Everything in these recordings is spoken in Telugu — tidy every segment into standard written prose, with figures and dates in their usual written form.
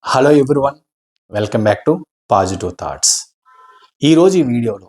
Hello everyone, welcome back to positive thoughts. ఈరోజు ఈ వీడియోలో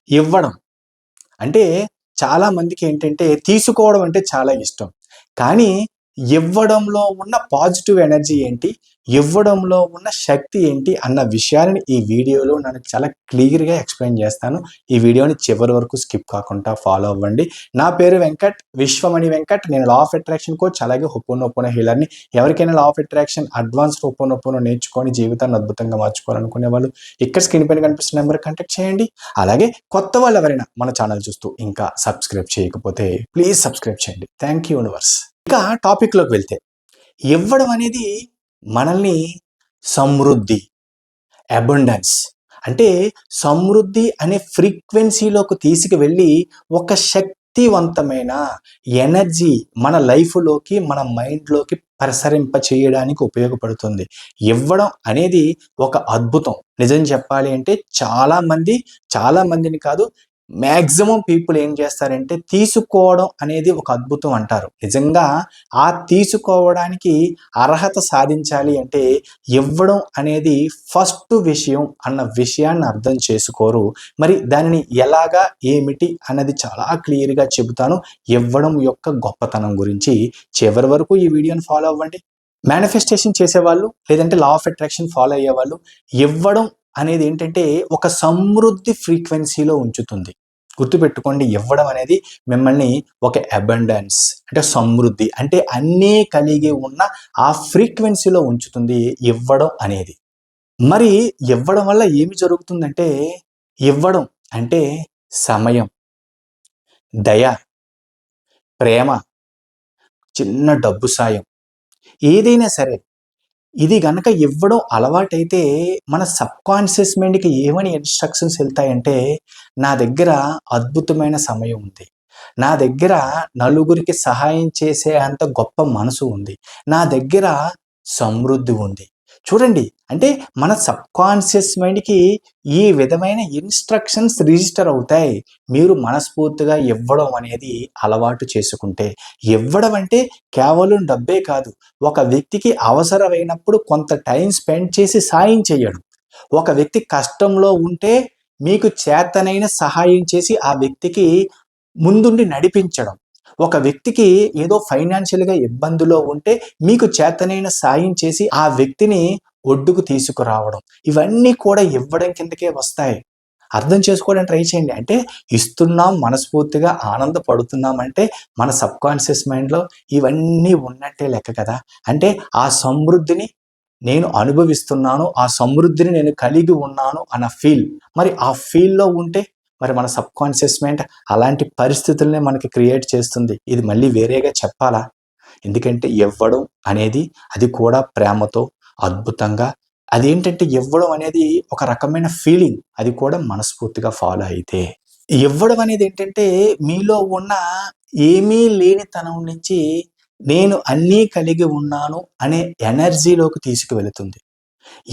ఇవ్వడం అంటే చాలామందికి ఏంటంటే తీసుకోవడం అంటే చాలా ఇష్టం. కానీ ఇవ్వడంలో ఉన్న పాజిటివ్ ఎనర్జీ ఏంటి, ఇవ్వడంలో ఉన్న శక్తి ఏంటి అన్న విషయాన్ని ఈ వీడియోలో నేను చాలా క్లియర్గా ఎక్స్ప్లెయిన్ చేస్తాను. ఈ వీడియోని చివరి వరకు స్కిప్ కాకుండా ఫాలో అవ్వండి. నా పేరు వెంకట్, విశ్వమణి వెంకట్. నేను లా ఆఫ్ అట్రాక్షన్ కోచ్, అలాగే హోపోనోపోనో హీలర్ని. ఎవరికైనా law of attraction advanced ho'oponopono నేర్చుకొని జీవితాన్ని అద్భుతంగా మార్చుకోవాలనుకునే వాళ్ళు ఇక్కడ స్క్రీన్ పైన కనిపిస్తున్న నెంబర్ కాంటాక్ట్ చేయండి. అలాగే కొత్త వాళ్ళు ఎవరైనా మన ఛానల్ చూస్తూ ఇంకా సబ్స్క్రైబ్ చేయకపోతే ప్లీజ్ సబ్స్క్రైబ్ చేయండి. Thank you universe. ఇక టాపిక్లోకి వెళ్తే, ఇవ్వడం అనేది మనల్ని సమృద్ధి, అబండెన్స్ అంటే సమృద్ధి అనే ఫ్రీక్వెన్సీలోకి తీసుకువెళ్ళి ఒక శక్తివంతమైన ఎనర్జీ మన లైఫ్లోకి, మన మైండ్లోకి ప్రసరింప చేయడానికి ఉపయోగపడుతుంది. ఇవ్వడం అనేది ఒక అద్భుతం. నిజం చెప్పాలి అంటే చాలా మందిని కాదు, మ్యాక్సిమం పీపుల్ ఏం చేస్తారంటే తీసుకోవడం అనేది ఒక అద్భుతం అంటారు. నిజంగా ఆ తీసుకోవడానికి అర్హత సాధించాలి అంటే ఇవ్వడం అనేది ఫస్ట్ విషయం అన్న విషయాన్ని అర్థం చేసుకోరు. మరి దానిని ఎలాగా, ఏమిటి అన్నది చాలా క్లియర్గా చెబుతాను. ఇవ్వడం యొక్క గొప్పతనం గురించి చివరి వరకు ఈ వీడియోని ఫాలో అవ్వండి. మేనిఫెస్టేషన్ చేసేవాళ్ళు, లేదంటే లా ఆఫ్ అట్రాక్షన్ ఫాలో అయ్యేవాళ్ళు, ఇవ్వడం అనేది ఏంటంటే ఒక సమృద్ధి ఫ్రీక్వెన్సీలో ఉంచుతుంది. గుర్తుపెట్టుకోండి, ఇవ్వడం అనేది మిమ్మల్ని ఒక అబండెన్స్ అంటే సమృద్ధి అంటే అన్నీ కలిగి ఉన్న ఆ ఫ్రీక్వెన్సీలో ఉంచుతుంది ఇవ్వడం అనేది. మరి ఇవ్వడం వల్ల ఏమి జరుగుతుందంటే, ఇవ్వడం అంటే సమయం, దయ, ప్రేమ, చిన్న డబ్బు సాయం, ఏదైనా సరే ఇది గనక ఇవ్వడం అలవాటైతే మన సబ్కాన్షియస్ మైండ్కి ఏమని ఇన్స్ట్రక్షన్స్ వెళ్తాయంటే, నా దగ్గర అద్భుతమైన సమయం ఉంది, నా దగ్గర నలుగురికి సహాయం చేసే అంత గొప్ప మనసు ఉంది, నా దగ్గర సమృద్ధి ఉంది. చూడండి, అంటే మన సబ్కాన్షియస్ మైండ్కి ఈ విధమైన ఇన్స్ట్రక్షన్స్ రిజిస్టర్ అవుతాయి మీరు మనస్ఫూర్తిగా ఇవ్వడం అనేది అలవాటు చేసుకుంటే. ఇవ్వడం అంటే కేవలం డబ్బే కాదు, ఒక వ్యక్తికి అవసరమైనప్పుడు కొంత టైం స్పెండ్ చేసి సాయం చేయడం, ఒక వ్యక్తి కష్టంలో ఉంటే మీకు చేతనైన సహాయం చేసి ఆ వ్యక్తికి ముందుండి నడిపించడం, ఒక వ్యక్తికి ఏదో ఫైనాన్షియల్గా ఇబ్బందిలో ఉంటే మీకు చేతనైన సాయం చేసి ఆ వ్యక్తిని ఒడ్డుకు తీసుకురావడం, ఇవన్నీ కూడా ఇవ్వడం కిందకే వస్తాయి. అర్థం చేసుకోవడానికి ట్రై చేయండి. అంటే ఇస్తున్నాం, మనస్ఫూర్తిగా ఆనందపడుతున్నాం అంటే మన సబ్కాన్షియస్ మైండ్లో ఇవన్నీ ఉన్నట్టే లెక్క కదా. అంటే ఆ సమృద్ధిని నేను అనుభవిస్తున్నాను, ఆ సమృద్ధిని నేను కలిగి ఉన్నాను అన్న ఫీల్. మరి ఆ ఫీల్లో ఉంటే మరి మన సబ్కాన్షియస్ మైండ్ అలాంటి పరిస్థితులనే మనకి క్రియేట్ చేస్తుంది. ఇది మళ్ళీ వేరేగా చెప్పాలా? ఎందుకంటే ఇవ్వడం అనేది అది కూడా ప్రేమతో, అద్భుతంగా, అదేంటంటే ఇవ్వడం అనేది ఒక రకమైన ఫీలింగ్, అది కూడా మనస్ఫూర్తిగా ఫాలో అయితే. ఇవ్వడం అనేది ఏంటంటే మీలో ఉన్న ఏమీ లేనితనం నుంచి నేను అన్నీ కలిగి ఉన్నాను అనే ఎనర్జీలోకి తీసుకువెళుతుంది.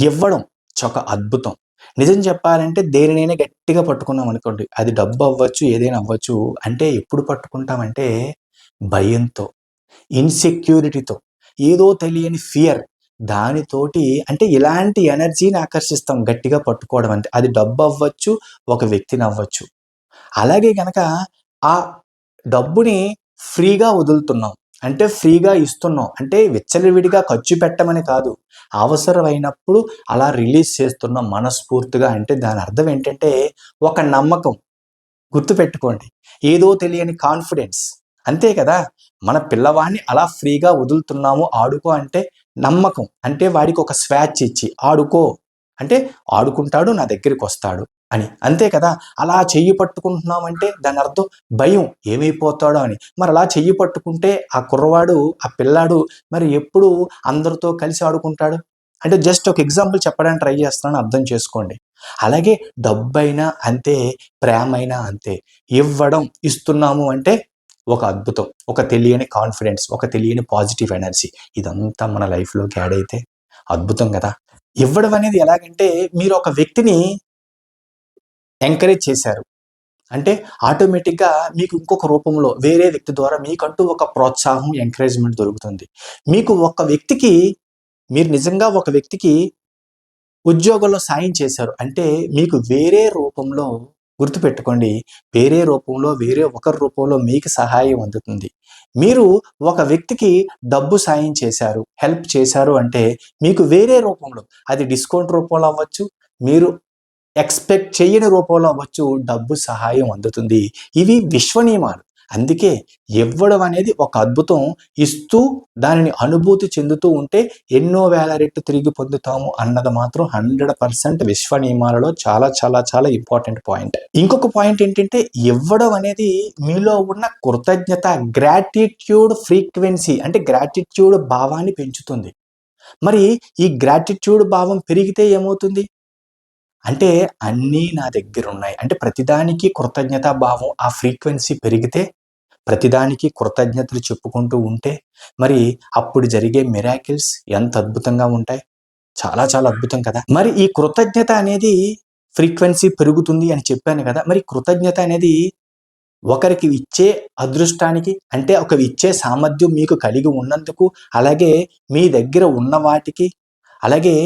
ఇవ్వడం ఒక అద్భుతం. నిజం చెప్పాలంటే దేనినైనా గట్టిగా పట్టుకున్నాం అనుకోండి, అది డబ్బు అవ్వచ్చు, ఏదైనా అవ్వచ్చు, అంటే ఎప్పుడు పట్టుకుంటామంటే భయంతో, ఇన్సెక్యూరిటీతో, ఏదో తెలియని ఫియర్, దానితోటి అంటే ఇలాంటి ఎనర్జీని ఆకర్షిస్తాం గట్టిగా పట్టుకోవడం అంటే. అది డబ్బు అవ్వచ్చు, ఒక వ్యక్తిని అవ్వచ్చు. అలాగే గనక ఆ డబ్బుని ఫ్రీగా వదులుతున్నాం అంటే, ఫ్రీగా ఇస్తున్నాం అంటే విచ్చలవిడిగా ఖర్చు పెట్టమని కాదు, అవసరమైనప్పుడు అలా రిలీజ్ చేస్తున్నాం మనస్ఫూర్తిగా. అంటే దాని అర్థం ఏంటంటే ఒక నమ్మకం. గుర్తుపెట్టుకోండి, ఏదో తెలియని కాన్ఫిడెన్స్. అంతే కదా, మన పిల్లవాడిని అలా ఫ్రీగా వదులుతున్నాము ఆడుకో అంటే నమ్మకం. అంటే వాడికి ఒక స్వేచ్ఛ ఇచ్చి ఆడుకో అంటే ఆడుకుంటాడు, నా దగ్గరికి వస్తాడు అని. అంతే కదా, అలా చెయ్యి పట్టుకుంటున్నామంటే దాని అర్థం భయం, ఏమైపోతాడో అని. మరి అలా చెయ్యి పట్టుకుంటే ఆ కుర్రవాడు, ఆ పిల్లాడు మరి ఎప్పుడు అందరితో కలిసి ఆడుకుంటాడు? అంటే జస్ట్ ఒక ఎగ్జాంపుల్ చెప్పడానికి ట్రై చేస్తున్నాను, అర్థం చేసుకోండి. అలాగే డబ్బైనా అంతే, ప్రేమైనా అంతే. ఇవ్వడం, ఇస్తున్నాము అంటే ఒక అద్భుతం, ఒక తెలియని కాన్ఫిడెన్స్, ఒక తెలియని పాజిటివ్ ఎనర్జీ, ఇదంతా మన లైఫ్లోకి యాడ్ అయితే అద్భుతం కదా. ఇవ్వడం అనేది ఎలాగంటే, మీరు ఒక వ్యక్తిని ఎంకరేజ్ చేశారు అంటే ఆటోమేటిక్గా మీకు ఇంకొక రూపంలో వేరే వ్యక్తి ద్వారా మీకంటూ ఒక ప్రోత్సాహం, ఎంకరేజ్మెంట్ దొరుకుతుంది. మీకు ఒక వ్యక్తికి మీరు నిజంగా ఒక వ్యక్తికి ఉద్యోగంలో సాయం చేశారు అంటే మీకు వేరే రూపంలో, గుర్తుపెట్టుకోండి, వేరే రూపంలో, వేరే ఒకరి రూపంలో మీకు సహాయం అందుతుంది. మీరు ఒక వ్యక్తికి డబ్బు సాయం చేశారు, హెల్ప్ చేశారు అంటే మీకు వేరే రూపంలో, అది డిస్కౌంట్ రూపంలో అవ్వచ్చు, మీరు ఎక్స్పెక్ట్ చేయని రూపంలో అవ్వచ్చు, డబ్బు సహాయం అందుతుంది. ఇవి విశ్వ నియమాలు. అందుకే ఇవ్వడం అనేది ఒక అద్భుతం. ఇస్తూ దానిని అనుభూతి చెందుతూ ఉంటే ఎన్నో వేల రెట్లు తిరిగి పొందుతాము అన్నది మాత్రం 100% విశ్వ నియమాలలో చాలా చాలా చాలా ఇంపార్టెంట్ పాయింట్. ఇంకొక పాయింట్ ఏంటంటే ఇవ్వడం అనేది మీలో ఉన్న కృతజ్ఞత, గ్రాటిట్యూడ్ ఫ్రీక్వెన్సీ అంటే గ్రాటిట్యూడ్ భావాన్ని పెంచుతుంది. మరి ఈ గ్రాటిట్యూడ్ భావం పెరిగితే ఏమవుతుంది అంటే అన్నీ నా దగ్గర ఉన్నాయి అంటే ప్రతిదానికి కృతజ్ఞతా భావం, ఆ ఫ్రీక్వెన్సీ పెరిగితే, ప్రతిదానికి కృతజ్ఞతలు చెప్పుకుంటూ ఉంటే మరి అప్పుడు జరిగే మిరాకిల్స్ ఎంత అద్భుతంగా ఉంటాయి. చాలా చాలా అద్భుతం కదా. మరి ఈ కృతజ్ఞత అనేది ఫ్రీక్వెన్సీ పెరుగుతుంది అని చెప్పాను కదా. మరి కృతజ్ఞత అనేది ఒకరికి ఇచ్చే అదృష్టానికి అంటే ఒక ఇచ్చే సామర్థ్యం మీకు కలిగి ఉన్నందుకు, అలాగే మీ దగ్గర ఉన్న వాటికి, అలాగే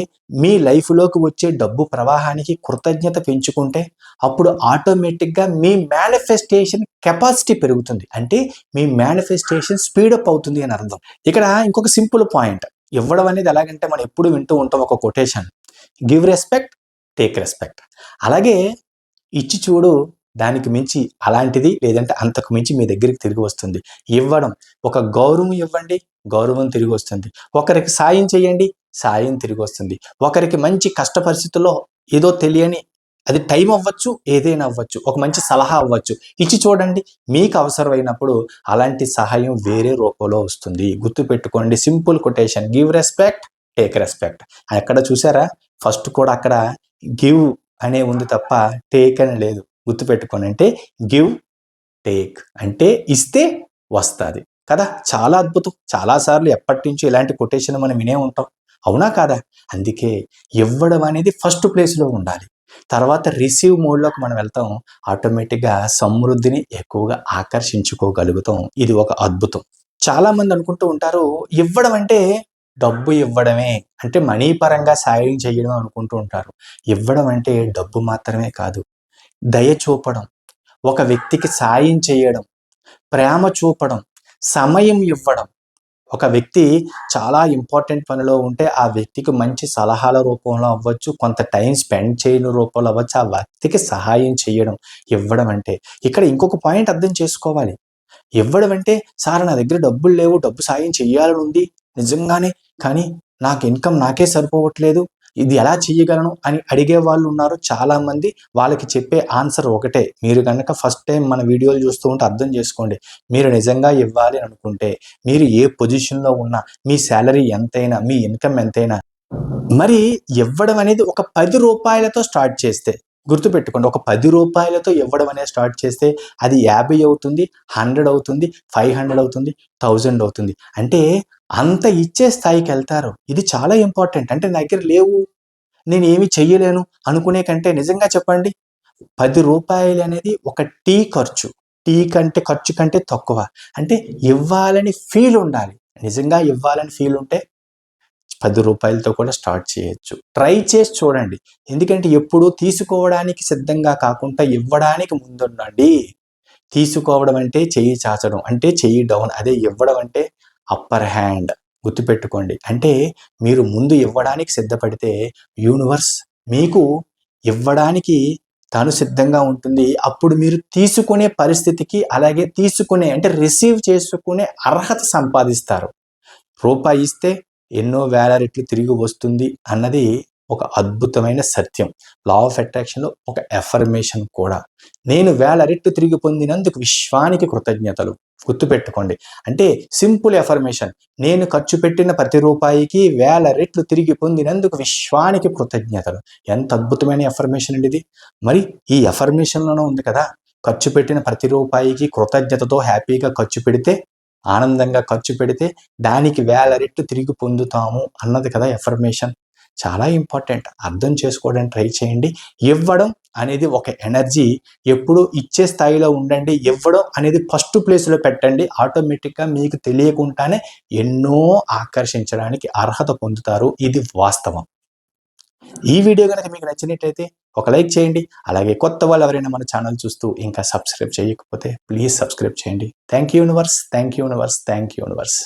మీ లైఫ్లోకి వచ్చే డబ్బు ప్రవాహానికి కృతజ్ఞత పెంచుకుంటే అప్పుడు ఆటోమేటిక్గా మీ మేనిఫెస్టేషన్ కెపాసిటీ పెరుగుతుంది. అంటే మీ మేనిఫెస్టేషన్ స్పీడప్ అవుతుంది అని అర్థం. ఇక్కడ ఇంకొక సింపుల్ పాయింట్, ఇవ్వడం అనేది ఎలాగంటే మనం ఎప్పుడు వింటూ ఉంటాం ఒక quotation, give respect take respect. అలాగే ఇచ్చి చూడు, దానికి మించి అలాంటిది లేదంటే అంతకు మించి మీ దగ్గరికి తిరిగి వస్తుంది. ఇవ్వడం, ఒక గౌరవం ఇవ్వండి, గౌరవం తిరిగి వస్తుంది. ఒకరికి సాయం చేయండి, సాయం తిరిగి వస్తుంది. ఒకరికి మంచి కష్ట పరిస్థితుల్లో ఏదో తెలియని, అది టైం అవ్వచ్చు, ఏదైనా అవ్వచ్చు, ఒక మంచి సలహా అవ్వచ్చు, ఇచ్చి చూడండి. మీకు అవసరమైనప్పుడు అలాంటి సహాయం వేరే రూపంలో వస్తుంది. గుర్తుపెట్టుకోండి, simple quotation, give respect take respect. అక్కడ చూసారా, ఫస్ట్ కూడా అక్కడ గివ్ అనే ఉంది తప్ప టేక్ అని లేదు. గుర్తుపెట్టుకోండి, అంటే గివ్ టేక్ అంటే ఇస్తే వస్తుంది కదా. చాలా అద్భుతం. చాలాసార్లు ఎప్పటి నుంచో ఇలాంటి కొటేషన్ మనం వినే ఉంటాం, అవునా కాదా. అందుకే ఇవ్వడం అనేది ఫస్ట్ ప్లేస్లో ఉండాలి. తర్వాత రిసీవ్ మోడ్లోకి మనం వెళ్తాం, ఆటోమేటిక్గా సమృద్ధిని ఎక్కువగా ఆకర్షించుకోగలుగుతాం. ఇది ఒక అద్భుతం. చాలామంది అనుకుంటూ ఉంటారు ఇవ్వడం అంటే డబ్బు ఇవ్వడమే, అంటే మనీ పరంగా సాయం చేయడం అనుకుంటూ ఉంటారు. ఇవ్వడం అంటే డబ్బు మాత్రమే కాదు, దయ చూపడం, ఒక వ్యక్తికి సాయం చేయడం, ప్రేమ చూపడం, సమయం ఇవ్వడం. ఒక వ్యక్తి చాలా ఇంపార్టెంట్ పనిలో ఉంటే ఆ వ్యక్తికి మంచి సలహాల రూపంలో అవ్వచ్చు, కొంత టైం స్పెండ్ చేయని రూపంలో అవ్వచ్చు, ఆ వ్యక్తికి సహాయం చేయడం ఇవ్వడం అంటే. ఇక్కడ ఇంకొక పాయింట్ అర్థం చేసుకోవాలి. ఇవ్వడం అంటే సార్ నా దగ్గర డబ్బులు లేవు, డబ్బు సాయం చెయ్యాలని ఉంది నిజంగానే, కానీ నాకు ఇన్కమ్ నాకే సరిపోవట్లేదు, ఇది ఎలా చేయగలను అని అడిగే వాళ్ళు ఉన్నారు చాలామంది. వాళ్ళకి చెప్పే ఆన్సర్ ఒకటే, మీరు కనుక ఫస్ట్ టైం మన వీడియోలు చూస్తూ ఉంటే అర్థం చేసుకోండి. మీరు నిజంగా ఇవ్వాలి అనుకుంటే, మీరు ఏ పొజిషన్లో ఉన్నా, మీ శాలరీ ఎంతైనా, మీ ఇన్కమ్ ఎంతైనా, మరి ఇవ్వడం అనేది ఒక 10 రూపాయలతో స్టార్ట్ చేస్తే, గుర్తుపెట్టుకోండి, ఒక 10 రూపాయలతో ఇవ్వడం అనేది స్టార్ట్ చేస్తే అది 50 అవుతుంది, 100 అవుతుంది, 500 అవుతుంది, 1000 అవుతుంది. అంటే అంత ఇచ్చే స్థాయికి వెళ్తారు. ఇది చాలా ఇంపార్టెంట్. అంటే నా దగ్గర లేవు, నేను ఏమి చెయ్యలేను అనుకునే కంటే, నిజంగా చెప్పండి, 10 రూపాయలు అనేది ఒక టీ ఖర్చు, టీ కంటే ఖర్చు కంటే తక్కువ. అంటే ఇవ్వాలని ఫీల్ ఉండాలి. నిజంగా ఇవ్వాలని ఫీల్ ఉంటే 10 రూపాయలతో కూడా స్టార్ట్ చేయొచ్చు. ట్రై చేసి చూడండి. ఎందుకంటే ఎప్పుడూ తీసుకోవడానికి సిద్ధంగా కాకుండా ఇవ్వడానికి ముందుండండి. తీసుకోవడం అంటే చెయ్యి చాచడం, అంటే చెయ్యి డౌన్. అదే ఇవ్వడం అంటే అప్పర్ హ్యాండ్. గుర్తుపెట్టుకోండి. అంటే మీరు ముందు ఇవ్వడానికి సిద్ధపడితే యూనివర్స్ మీకు ఇవ్వడానికి తాను సిద్ధంగా ఉంటుంది. అప్పుడు మీరు తీసుకునే పరిస్థితికి, అలాగే తీసుకునే అంటే రిసీవ్ చేసుకునే అర్హత సంపాదిస్తారు. రూపాయి ఇస్తే ఎన్నో వేల రెట్లు తిరిగి వస్తుంది అన్నది ఒక అద్భుతమైన సత్యం. లా ఆఫ్ అట్రాక్షన్లో ఒక ఎఫర్మేషన్ కూడా. నేను 1000 రెట్లు తిరిగి పొందినందుకు విశ్వానికి కృతజ్ఞతలు. గుర్తుపెట్టుకోండి, అంటే సింపుల్ ఎఫర్మేషన్, నేను ఖర్చు పెట్టిన ప్రతి రూపాయికి 1000 రెట్లు తిరిగి పొందినందుకు విశ్వానికి కృతజ్ఞతలు. ఎంత అద్భుతమైన ఎఫర్మేషన్ అండి ఇది. మరి ఈ ఎఫర్మేషన్లోనే ఉంది కదా, ఖర్చు పెట్టిన ప్రతి రూపాయికి కృతజ్ఞతతో హ్యాపీగా ఖర్చు పెడితే, ఆనందంగా ఖర్చు పెడితే దానికి 1000 రెట్లు తిరిగి పొందుతాము అన్నది కదా ఎఫర్మేషన్. చాలా ఇంపార్టెంట్. అర్థం చేసుకోవడానికి ట్రై చేయండి. ఇవ్వడం అనేది ఒక ఎనర్జీ. ఎప్పుడు ఇచ్చే స్థాయిలో ఉండండి. ఇవ్వడం అనేది ఫస్ట్ ప్లేస్‌లో పెట్టండి. ఆటోమేటిక్‌గా మీకు తెలియకుండానే ఎన్నో ఆకర్షించడానికి అర్హత పొందుతారు. ఇది వాస్తవం. ఈ వీడియో గనక మీకు నచ్చినట్టయితే ఒక లైక్ చేయండి. అలాగే కొత్త వాళ్ళు ఎవరైనా మన ఛానల్ చూస్తూ ఇంకా సబ్స్క్రైబ్ చేయకపోతే ప్లీజ్ సబ్స్క్రైబ్ చేయండి. Thank you universe. Thank you universe. Thank you universe.